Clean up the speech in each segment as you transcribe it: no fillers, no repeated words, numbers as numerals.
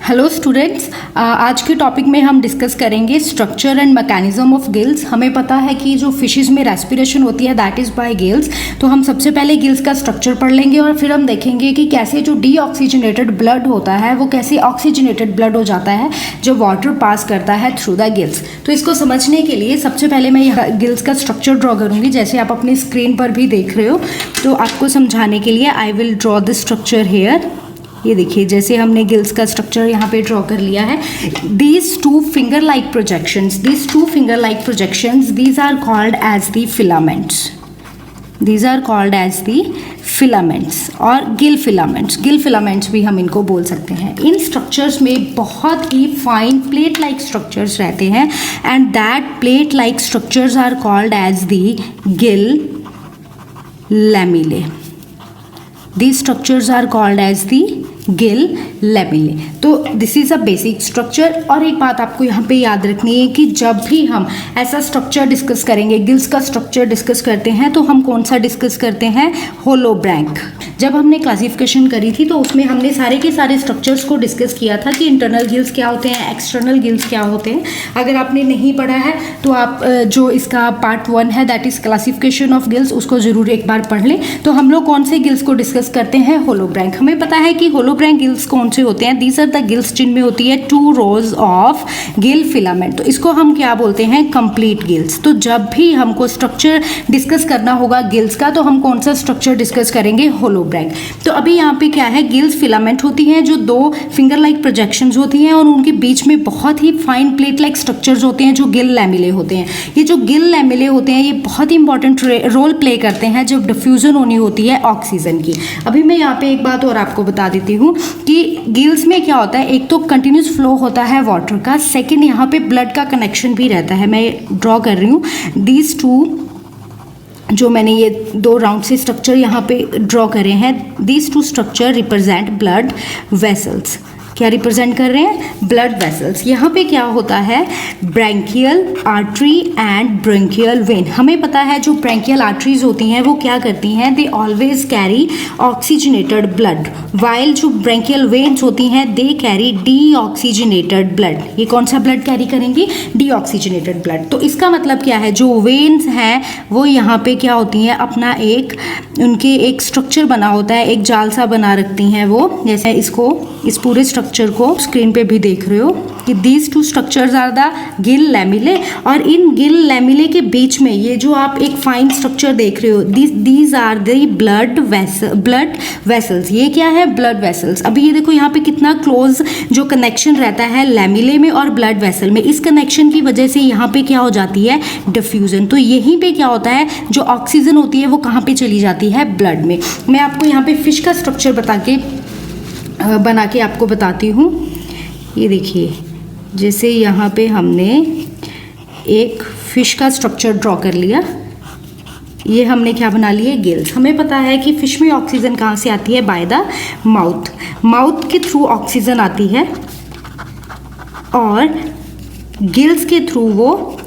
Hello students, आज के topic में हम डिस्कस करेंगे structure and mechanism of gills. हमें पता है कि जो फिशेस में रेस्पिरेशन होती है दैट इज़ बाय गिल्स। तो हम सबसे पहले गिल्स का स्ट्रक्चर पढ़ लेंगे और फिर हम देखेंगे कि कैसे जो डीऑक्सीजनेटेड ब्लड होता है वो कैसे ऑक्सीजनेटेड ब्लड हो जाता है जो वाटर पास करता है थ्रू द गिल्स। तो इसको समझने के लिए सबसे पहले मैं गिल्स का स्ट्रक्चर ड्रॉ करूँगी, जैसे आप अपनी स्क्रीन पर भी देख रहे हो। तो आपको समझाने के लिए I will draw the structure here. ये देखिए, जैसे हमने गिल्स का स्ट्रक्चर यहाँ पे ड्रॉ कर लिया है। These two finger like projections these are called as the filaments. These are called as the filaments और गिल फिलामेंट्स भी हम इनको बोल सकते हैं। इन स्ट्रक्चर्स में बहुत ही फाइन प्लेट लाइक स्ट्रक्चर्स रहते हैं and that plate like structures are called as the gill lamellae. These structures are called as the gill lamellae। तो this is a basic structure. और एक बात आपको यहाँ पे याद रखनी है कि जब भी हम ऐसा स्ट्रक्चर डिस्कस करेंगे, गिल्स का स्ट्रक्चर डिस्कस करते हैं, तो हम कौन सा डिस्कस करते हैं? होलोब्रैंक। जब हमने क्लासिफिकेशन करी थी तो उसमें हमने सारे के सारे स्ट्रक्चर्स को डिस्कस किया था कि इंटरनल गिल्स क्या होते हैं, एक्सटर्नल गिल्स क्या होते हैं। अगर आपने नहीं पढ़ा है तो आप जो इसका पार्ट 1 है that is classification of gills, उसको ज़रूर एक बार पढ़ लें। तो हम लोग कौन से गिल्स को डिस्कस करते हैं? होलोब्रैंक। हमें पता है कि होलोब्रैंक गिल्स कौन से होते हैं? दीज आर द गिल्स जिनमें होती है 2 रोज ऑफ गिल फिलामेंट। तो इसको हम क्या बोलते हैं? Complete gills. तो जब भी हमको स्ट्रक्चर डिस्कस करना होगा गिल्स का तो हम कौन सा स्ट्रक्चर डिस्कस करेंगे? होलोब्रैंक। तो अभी यहाँ पे क्या है? गिल्स फिलामेंट होती हैं जो 2 फिंगर लाइक प्रोजेक्शंस होती हैं और उनके बीच में बहुत ही फाइन प्लेट लाइक स्ट्रक्चर्स होते हैं जो गिल लैमेले होते हैं। ये जो गिल लैमेले होते हैं ये बहुत ही इंपॉर्टेंट रोल प्ले करते हैं जब डिफ्यूजन होनी होती है ऑक्सीजन की। अभी मैं यहाँ पे एक बात और आपको बता देती हूँ कि गिल्स में क्या होता है, एक तो कंटिन्यूस फ्लो होता है वाटर का, सेकंड यहाँ पे ब्लड का कनेक्शन भी रहता है। मैं ड्रॉ कर रही हूँ दीज टू, जो मैंने ये 2 राउंड से स्ट्रक्चर यहाँ पे ड्रॉ करे हैं। These 2 structure represent blood vessels. क्या रिप्रेजेंट कर रहे हैं? Blood vessels. यहाँ पे क्या होता है? Branchial artery and branchial when. हमें पता है जो ब्रैंकियल आर्टरीज होती हैं वो क्या करती हैं? They always carry oxygenated blood, while जो ब्रैंकियल वेन्स होती हैं दे कैरी डीऑक्सीजनेटेड ब्लड। ये कौन सा ब्लड कैरी करेंगी? Deoxygenated blood. तो इसका मतलब क्या है? जो वेन्स हैं वो यहाँ पे क्या होती हैं? अपना एक उनके एक स्ट्रक्चर बना होता है, एक जाल सा बना रखती हैं वो। जैसे इसको, इस पूरे स्ट्रक्चर को स्क्रीन पे भी देख रहे हो कि these 2 structures are the gill lamellae. और इन गिल लैमेले के बीच में ये जो आप एक फाइन स्ट्रक्चर देख रहे हो these are the blood vessels. ये क्या है? Blood vessels. अभी ये देखो यहाँ पे कितना क्लोज जो कनेक्शन रहता है लैमेले में और ब्लड वेसल में। इस कनेक्शन की वजह से यहाँ पे क्या हो जाती है? डिफ्यूजन। तो यहीं पे क्या होता है? जो ऑक्सीजन होती है वो कहाँ पे चली जाती है? ब्लड में। मैं आपको यहाँ पे फिश का स्ट्रक्चर बना के आपको बताती हूँ। ये देखिए, जैसे यहाँ पे हमने एक फिश का स्ट्रक्चर ड्रॉ कर लिया। ये हमने क्या बना लिए? गिल्स। हमें पता है कि फिश में ऑक्सीजन कहाँ से आती है? बाय द माउथ के थ्रू ऑक्सीजन आती है और गिल्स के थ्रू वो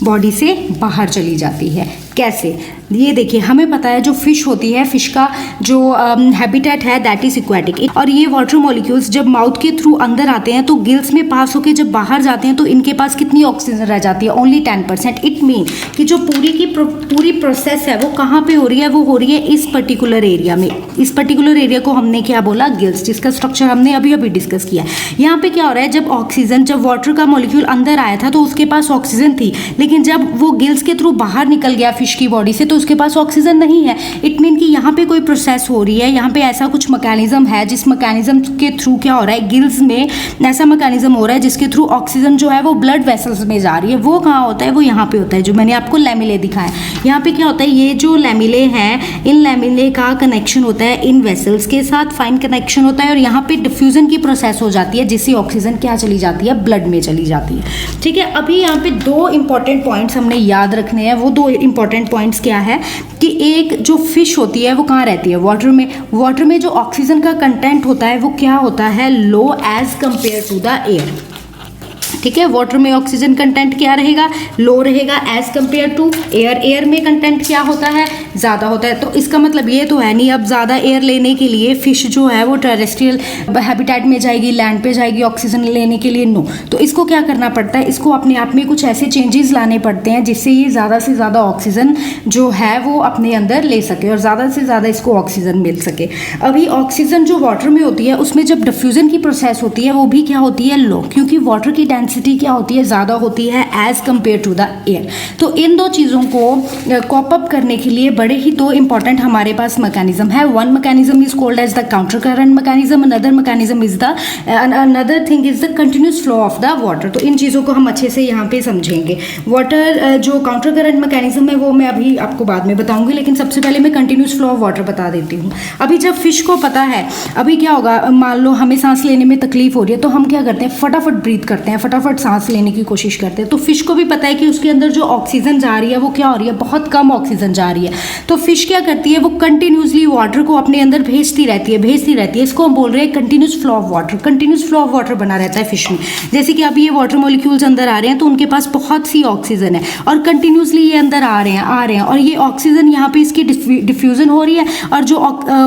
बॉडी से बाहर चली जाती है। कैसे? ये देखिए, हमें पता है जो फिश होती है, फिश का जो हैबिटेट है दैट इज एक्वेटिक। और ये वाटर मॉलिक्यूल्स जब माउथ के थ्रू अंदर आते हैं तो गिल्स में पास होकर जब बाहर जाते हैं तो इनके पास कितनी ऑक्सीजन रह जाती है? ओनली 10%। इट मीन कि जो पूरी प्रोसेस है वो कहाँ पे हो रही है? वो हो रही है इस पर्टिकुलर एरिया में। इस पर्टिकुलर एरिया को हमने क्या बोला? गिल्स, जिसका स्ट्रक्चर हमने अभी डिस्कस किया। यहाँ पे क्या हो रहा है? जब वाटर का मॉलिक्यूल अंदर आया था तो उसके पास ऑक्सीजन थी, लेकिन जब वो गिल्स के थ्रू बाहर निकल गया फिश की बॉडी से तो उसके पास ऑक्सीजन नहीं है। इट मीन कि यहाँ पे कोई प्रोसेस हो रही है, यहाँ पे ऐसा कुछ मैकेनिज्म है जिस मैकेनिज्म के थ्रू क्या हो रहा है? गिल्स में ऐसा मैकेनिज्म हो रहा है जिसके थ्रू ऑक्सीजन जो है वो ब्लड वेसल्स में जा रही है। वो कहाँ होता है? वो यहाँ पे होता है, जो मैंने आपको लैमेले दिखाया। यहाँ पे क्या होता है? ये जो लैमेले हैं, इन लैमेले का कनेक्शन होता है इन वेसल्स के साथ, फाइन कनेक्शन होता है और यहाँ पे डिफ्यूजन की प्रोसेस हो जाती है जिससे ऑक्सीजन क्या चली जाती है? ब्लड में चली जाती है। ठीक है, अभी यहाँ पे 2 इंपॉर्टेंट पॉइंट्स हमने याद रखने हैं। वो 2 इंपॉर्टेंट पॉइंट्स क्या है कि एक जो फिश होती है वो कहाँ रहती है? वाटर में। वाटर में जो ऑक्सीजन का कंटेंट होता है वो क्या होता है? Low as compare to the air. ठीक है। वाटर में ऑक्सीजन कंटेंट क्या रहेगा, लो रहेगा as compare to air. Air में कंटेंट क्या होता है, ज़्यादा होता है। तो इसका मतलब ये तो है नहीं अब ज़्यादा एयर लेने के लिए फिश जो है वो टेरेस्ट्रियल हैबिटेट में जाएगी, लैंड पे जाएगी ऑक्सीजन लेने के लिए, नो। तो इसको क्या करना पड़ता है, इसको अपने आप में कुछ ऐसे चेंजेस लाने पड़ते हैं जिससे ये ज़्यादा से ज़्यादा ऑक्सीजन जो है वो अपने अंदर ले सके और ज़्यादा से ज़्यादा इसको ऑक्सीजन मिल सके। अभी ऑक्सीजन जो वाटर में होती है उसमें जब डिफ्यूज़न की प्रोसेस होती है वो भी क्या होती है, लो, क्योंकि वाटर की डेंसिटी क्या होती है, ज़्यादा होती है as compare to the air. तो इन दो चीज़ों को कॉप अप करने के लिए बड़े ही दो इंपॉर्टेंट हमारे पास मैकेनिज्म है। One mechanism is called as the counter current mechanism, another mechanism is the another thing is the continuous flow of the water. तो इन चीज़ों को हम अच्छे से यहाँ पे समझेंगे। वाटर जो काउंटर करंट मैकेनिज्म है वो मैं अभी आपको बाद में बताऊंगी, लेकिन सबसे पहले मैं कंटिन्यूस फ्लो ऑफ वाटर बता देती हूँ। अभी जब फिश को पता है, अभी क्या होगा, मान लो हमें सांस लेने में तकलीफ हो रही है तो हम क्या करते हैं, फटाफट ब्रीथ करते हैं, फटाफट सांस लेने की कोशिश करते हैं। तो फिश को भी पता है कि उसके अंदर जो ऑक्सीजन जा रही है वो क्या हो रही है, बहुत कम ऑक्सीजन जा रही है। तो फिश क्या करती है, वो कंटिन्यूसली वाटर को अपने अंदर भेजती रहती है। इसको हम बोल रहे हैं continuous flow of water. Continuous flow of water बना रहता है फिश में। जैसे कि अभी ये वाटर मॉलिक्यूल्स अंदर आ रहे हैं तो उनके पास बहुत सी ऑक्सीजन है और कंटिन्यूसली ये अंदर आ रहे हैं और ये ऑक्सीजन यहाँ पे इसकी डिफ्यूजन हो रही है और जो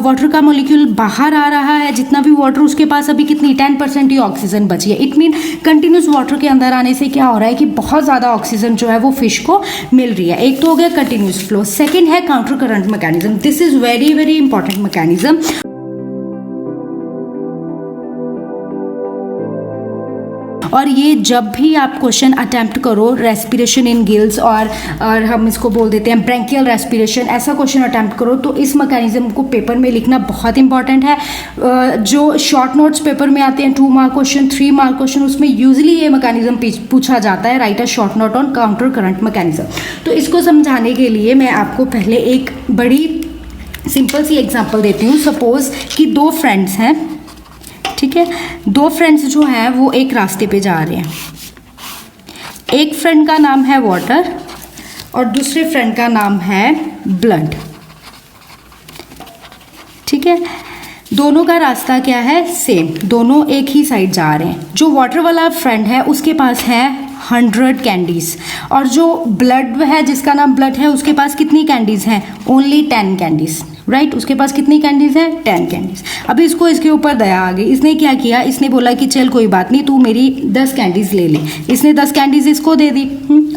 वाटर का मॉलिक्यूल बाहर आ रहा है, जितना भी वाटर उसके पास अभी कितनी 10% ही ऑक्सीजन बची है। इट मीन कंटिन्यूस वाटर के अंदर आने से क्या हो रहा है कि बहुत ज़्यादा ऑक्सीजन जो है वो फिश को मिल रही है। एक तो हो गया कंटिन्यूस फ्लो, सेकेंड है counter current mechanism. This is very very important mechanism. और ये जब भी आप क्वेश्चन अटेम्प्ट करो, रेस्पिरेशन इन गिल्स और हम इसको बोल देते हैं ब्रैंकियल रेस्पिरेशन, ऐसा क्वेश्चन अटेम्प्ट करो तो इस मैकेनिज्म को पेपर में लिखना बहुत इंपॉर्टेंट है। जो शॉर्ट नोट्स पेपर में आते हैं 2 मार्क क्वेश्चन, 3 मार्क क्वेश्चन, उसमें यूजली ये मैकेनिज्म पूछा जाता है, right a short note on counter current mechanism. तो इसको समझाने के लिए मैं आपको पहले एक बड़ी सिंपल सी एग्जाम्पल देती हूँ। सपोज कि 2 फ्रेंड्स हैं, ठीक है, 2 फ्रेंड्स जो हैं वो एक रास्ते पे जा रहे हैं। एक फ्रेंड का नाम है वाटर और दूसरे फ्रेंड का नाम है ब्लड, ठीक है। दोनों का रास्ता क्या है, सेम, दोनों एक ही साइड जा रहे हैं। जो वाटर वाला फ्रेंड है उसके पास है 100 कैंडीज और जो ब्लड है, जिसका नाम ब्लड है, उसके पास कितनी कैंडीज हैं, ओनली 10 कैंडीज, राइट। उसके पास कितनी कैंडीज हैं, 10 कैंडीज। अभी इसको इसके ऊपर दया आ गई, इसने क्या किया, इसने बोला कि चल कोई बात नहीं, तू मेरी 10 कैंडीज ले ले। इसने 10 कैंडीज इसको दे दी।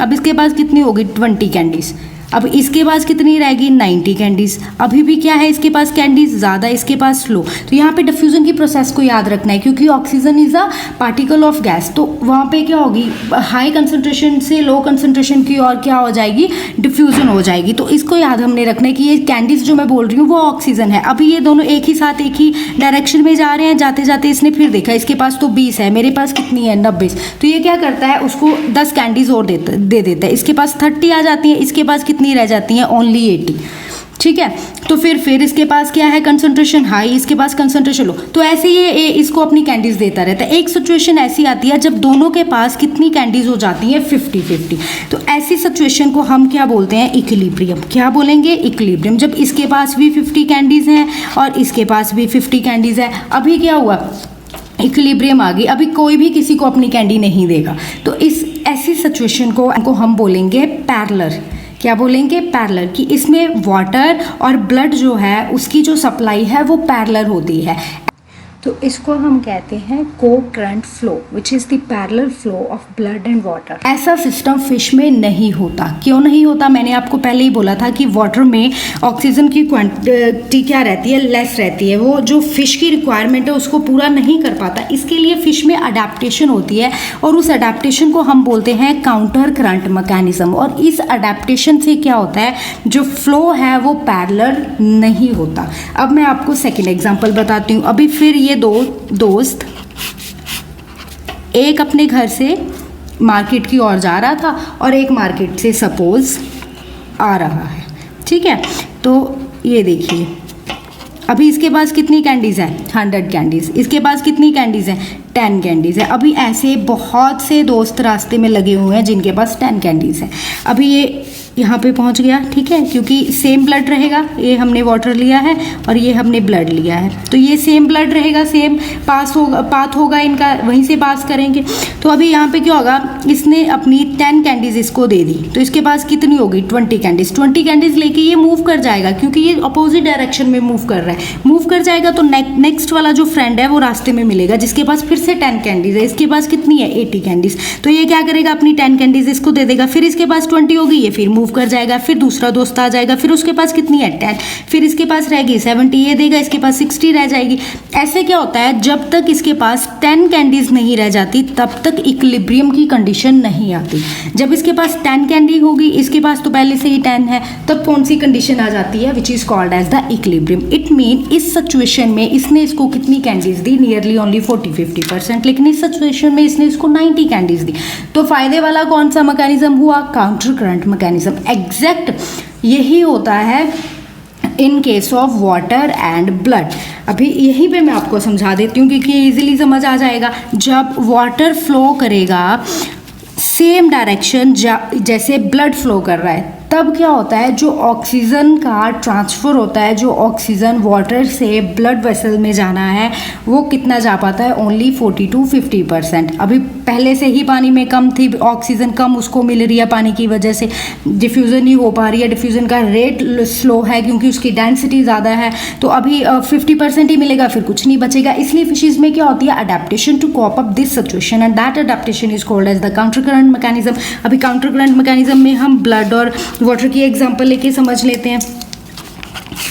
अब इसके पास कितनी होगी, 20 कैंडीज। अब इसके पास कितनी रहेगी, 90 कैंडीज। अभी भी क्या है, इसके पास कैंडीज ज़्यादा, इसके पास लो। तो यहाँ पे डिफ्यूजन की प्रोसेस को याद रखना है, क्योंकि oxygen is a particle of gas. तो वहाँ पे क्या होगी, हाई कंसंट्रेशन से लो कंसंट्रेशन की और क्या हो जाएगी, डिफ्यूजन हो जाएगी। तो इसको याद हमने रखना है कि ये कैंडीज जो मैं बोल रही हूँ वो ऑक्सीजन है। अभी ये दोनों एक ही साथ एक ही डायरेक्शन में जा रहे हैं, जाते जाते इसने फिर देखा इसके पास तो 20 है, मेरे पास कितनी है, 90। तो ये क्या करता है, उसको 10 कैंडीज और दे देता है। इसके पास 30 आ जाती है, इसके पास कितनी रह जाती हैं, ओनली 80, ठीक है। तो फिर इसके पास क्या है, कंसंट्रेशन हाई, इसके पास कंसंट्रेशन लो। तो ऐसे ये इसको अपनी कैंडीज देता रहता है। एक सिचुएशन ऐसी आती है जब दोनों के पास कितनी कैंडीज हो जाती हैं, 50-50। तो ऐसी सिचुएशन को हम क्या बोलते हैं, इक्विलिब्रियम। क्या बोलेंगे, इक्विलिब्रियम। जब इसके पास भी 50 कैंडीज हैं और इसके पास भी 50 कैंडीज है, अभी क्या हुआ, इक्विलिब्रियम आ गई। अभी कोई भी किसी को अपनी कैंडी नहीं देगा। तो इस ऐसी सिचुएशन को हम बोलेंगे पैरेलल। क्या बोलेंगे, पैरेलल, कि इसमें वाटर और ब्लड जो है उसकी जो सप्लाई है वो पैरेलल होती है। तो इसको हम कहते हैं को current flow, which is the parallel flow of blood and water. ऐसा सिस्टम फिश में नहीं होता। क्यों नहीं होता, मैंने आपको पहले ही बोला था कि वाटर में ऑक्सीजन की क्वांटिटी क्या रहती है, लेस रहती है। वो जो फिश की रिक्वायरमेंट है उसको पूरा नहीं कर पाता। इसके लिए फिश में अडेप्टेशन होती है और उस अडेप्टेशन को हम बोलते हैं काउंटर करंट मैकेनिज्म। और इस अडेप्टेशन से क्या होता है, जो फ्लो है वो पैरेलल नहीं होता। अब मैं आपको सेकेंड एग्जाम्पल बताती हूँ। अभी फिर ये दो दोस्त, एक अपने घर से मार्केट की ओर जा रहा था और एक मार्केट से सपोज आ रहा है, ठीक है। तो ये देखिए, अभी इसके पास कितनी कैंडीज है, 100 कैंडीज। इसके पास कितनी कैंडीज है, 10 कैंडीज है। अभी ऐसे बहुत से दोस्त रास्ते में लगे हुए हैं जिनके पास 10 कैंडीज है। अभी ये यहाँ पे पहुँच गया, ठीक है, क्योंकि सेम ब्लड रहेगा, ये हमने वाटर लिया है और ये हमने ब्लड लिया है, तो ये सेम ब्लड रहेगा, सेम पाथ होगा इनका, वहीं से पास करेंगे। तो अभी यहाँ पे क्या होगा, इसने अपनी 10 कैंडीज इसको दे दी, तो इसके पास कितनी होगी 20 कैंडीज। 20 कैंडीज लेके ये मूव कर जाएगा, क्योंकि ये अपोजिट डायरेक्शन में मूव कर रहा है, मूव कर जाएगा तो नेक्स्ट वाला जो फ्रेंड है वो रास्ते में मिलेगा, जिसके पास फिर से 10 कैंडीज है, इसके पास कितनी है 80 कैंडीज। तो ये क्या करेगा, अपनी 10 कैंडीज इसको दे देगा, फिर इसके पास 20 होगी, ये फिर मूव कर जाएगा, फिर दूसरा दोस्त आ जाएगा, फिर उसके पास कितनी है 10, फिर इसके पास रहेगी 70, ये देगा, इसके पास 60 रह जाएगी। ऐसे क्या होता है, जब तक इसके पास 10 कैंडीज नहीं रह जाती तब तक इक्विलिब्रियम की कंडीशन नहीं आती। जब इसके पास 10 कैंडी होगी, इसके पास तो पहले से ही 10 है, तब कौन सी कंडीशन आ जाती है, which is called as the equilibrium. It mean इस सिचुएशन में इसने इसको कितनी कैंडीज दी, नियरली ओनली 40-50%, लेकिन इस सिचुएशन में इसने इसको 90 कैंडीज दी। तो फायदे वाला कौन सा मैकेनिज्म हुआ, काउंटर करंट मैकेनिज्म। एग्जैक्ट यही होता है in case of water and blood. अभी यहीं पे मैं आपको समझा देती हूँ क्योंकि इजीली समझ आ जाएगा। जब वाटर फ्लो करेगा सेम डायरेक्शन जैसे ब्लड फ्लो कर रहा है, तब क्या होता है, जो ऑक्सीजन का ट्रांसफ़र होता है, जो ऑक्सीजन वाटर से ब्लड वेसल में जाना है, वो कितना जा पाता है, ओनली 40-50%। अभी पहले से ही पानी में कम थी ऑक्सीजन, कम उसको मिल रही है पानी की वजह से, डिफ्यूज़न नहीं हो पा रही है, डिफ्यूज़न का रेट स्लो है क्योंकि उसकी डेंसिटी ज़्यादा है, तो अभी 50% ही मिलेगा, फिर कुछ नहीं बचेगा। इसलिए फिशेज़ में क्या होती है, adaptation to cope up this situation, and that adaptation is called as the counter current mechanism. अभी काउंटर करंट मैकेनिज्म में हम ब्लड और वाटर की एग्जांपल लेके समझ लेते हैं।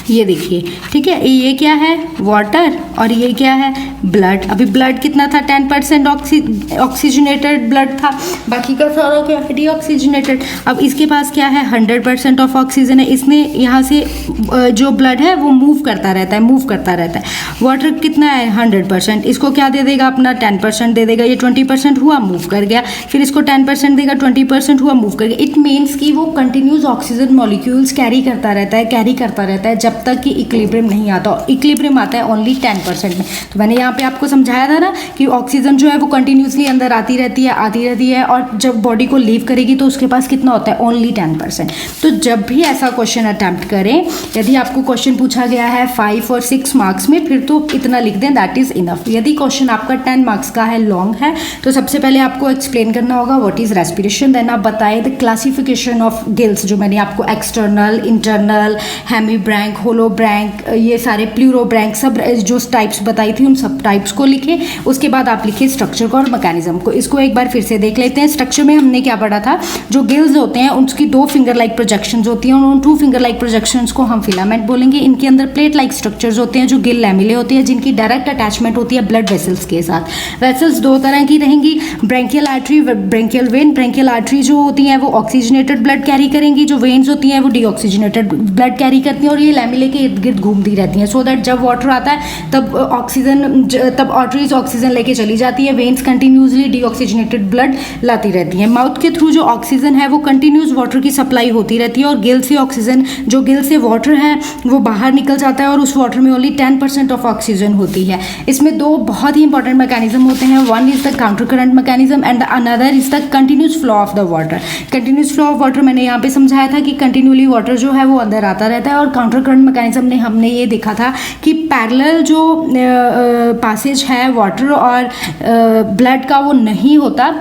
ये देखिए, ठीक है, ये क्या है, वाटर, और ये क्या है, ब्लड। अभी ब्लड कितना था, 10% ऑक्सीजनेटेड ब्लड था, बाकी का सारा क्या है, डीऑक्सीजनेटेड। अब इसके पास क्या है, 100% ऑफ ऑक्सीजन है, इसने यहाँ से जो ब्लड है वो मूव करता रहता है, मूव करता रहता है। वाटर कितना है, 100%, इसको क्या दे देगा, अपना 10% दे देगा, ये 20% हुआ, मूव कर गया, फिर इसको 10% देगा, 20% हुआ, मूव कर गया। इट मीन्स कि वो कंटिन्यूस ऑक्सीजन मॉलिक्यूल्स कैरी करता रहता है जब तक कि इक्विलिब्रियम नहीं आता। इक्विलिब्रियम आता है ओनली 10% में। तो मैंने यहाँ पे आपको समझाया था ना कि ऑक्सीजन जो है वो कंटिन्यूसली अंदर आती रहती है, और जब बॉडी को लीव करेगी तो उसके पास कितना होता है, ओनली 10%। तो जब भी ऐसा क्वेश्चन अटैम्प्ट करें, यदि आपको क्वेश्चन पूछा गया है 5 और 6 मार्क्स में, फिर तो इतना लिख दें, दैट इज इनफ। यदि क्वेश्चन आपका 10 मार्क्स का है, लॉन्ग है, तो सबसे पहले आपको एक्सप्लेन करना होगा व्हाट इज रेस्पिरेशन, देन आप बताए द क्लासिफिकेशन ऑफ गिल्स, जो मैंने आपको एक्सटर्नल, इंटरनल, हेमी ब्रैंक, होलो ब्रैंक, ये सारे प्लूरो ब्रैंक, सब जो टाइप्स बताई थी उन सब टाइप्स को लिखे। उसके बाद आप लिखिए स्ट्रक्चर को और मैकेनिज्म को। इसको एक बार फिर से देख लेते हैं। स्ट्रक्चर में हमने क्या पढ़ा था, जो गिल्स होते हैं उसकी 2 फिंगर लाइक प्रोजेक्शंस होती हैं, और उन 2 फिंगर लाइक प्रोजेक्शंस को हम फिलामेंट बोलेंगे। इनके अंदर प्लेट लाइक स्ट्रक्चर्स होते हैं जो गिल लैमेले होते हैं, जिनकी डायरेक्ट अटैचमेंट होती है ब्लड वेसल्स के साथ। वेसल्स 2 तरह की रहेंगी, branchial artery, branchial when. Branchial artery जो होती हैं वो ऑक्सीजनेटेड ब्लड कैरी करेंगी, जो वेन्स होती हैं वो डीऑक्सीजनेटेड ब्लड कैरी करती हैं, और ये लैमेले के इर्द गिर्द घूमती रहती हैं, सो दैट जब वाटर आता है तब आर्टरीज ऑक्सीजन लेके चली जाती है, वेन्स कंटिन्यूसली डीऑक्सीजनेटेड ब्लड लाती रहती हैं। माउथ के थ्रू जो ऑक्सीजन है वो कंटिन्यूस वाटर की सप्लाई होती रहती है, और गिल से ऑक्सीजन, जो गिल से वाटर है वो बाहर निकल जाता है, और उस वाटर में ओनली 10% ऑफ ऑक्सीजन होती है। इसमें 2 बहुत ही इंपॉर्टेंट मैकेनिज्म होते हैं, one is the counter current mechanism and the another is the continuous flow of the water. Continuous flow of water मैंने यहाँ पे समझाया था कि कंटिन्यूली वाटर जो है वो अंदर आता रहता है, और काउंटर करंट मैकेनिज्म ने हमने ये देखा था कि पैरेलल जो पासेज है वाटर और ब्लड का वो नहीं होता,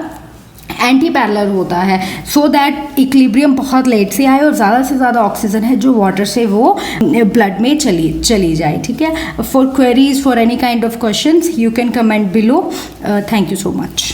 एंटी पैरेलल होता है, सो दैट इक्विलिब्रियम बहुत लेट से आए और ज़्यादा से ज़्यादा ऑक्सीजन है जो वाटर से वो ब्लड में चली जाए। ठीक है, for queries, for any kind of questions you can comment below. Thank you so much.